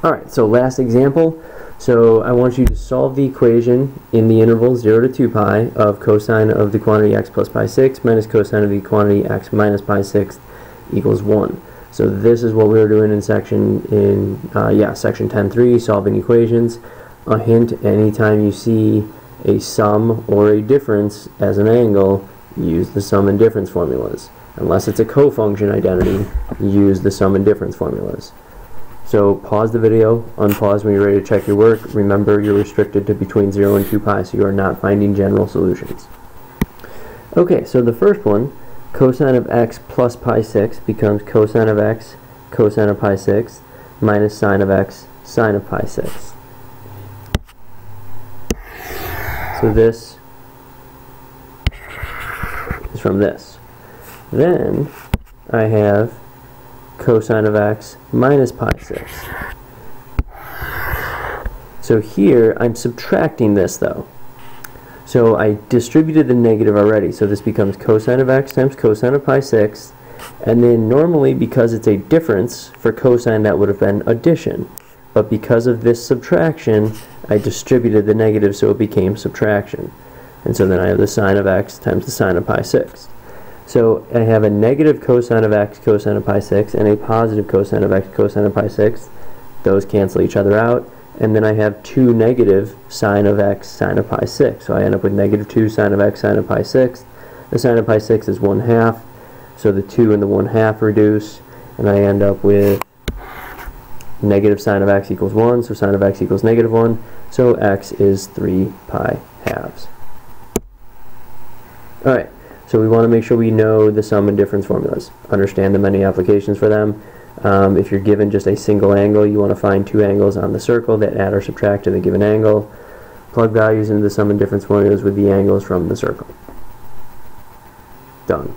Alright, so last example. So I want you to solve the equation in the interval 0 to 2 pi of cosine of the quantity x plus pi 6 minus cosine of the quantity x minus pi 6 equals 1. So this is what we were doing in section 10.3, solving equations. A hint, anytime you see a sum or a difference as an angle, use the sum and difference formulas. Unless it's a cofunction identity, use the sum and difference formulas. So pause the video, unpause when you're ready to check your work. Remember, you're restricted to between 0 and 2 pi, so you are not finding general solutions. Okay, so the first one, cosine of x plus pi 6 becomes cosine of x cosine of pi 6 minus sine of x sine of pi 6. So this is from this. Then I have cosine of x minus pi 6. So here I'm subtracting this though. So I distributed the negative already, so this becomes cosine of x times cosine of pi 6, and then normally because it's a difference for cosine that would have been addition, but because of this subtraction I distributed the negative so it became subtraction. And so then I have the sine of x times the sine of pi 6. So I have a negative cosine of x cosine of pi 6 and a positive cosine of x cosine of pi 6. Those cancel each other out. And then I have 2 negative sine of x sine of pi 6. So I end up with negative 2 sine of x sine of pi 6. The sine of pi 6 is 1/2. So the 2 and the 1/2 reduce. And I end up with negative sine of x equals 1. So sine of x equals negative 1. So x is 3 pi halves. Alright. So we want to make sure we know the sum and difference formulas, understand the many applications for them. If you're given just a single angle, you want to find two angles on the circle that add or subtract to the given angle. Plug values into the sum and difference formulas with the angles from the circle. Done.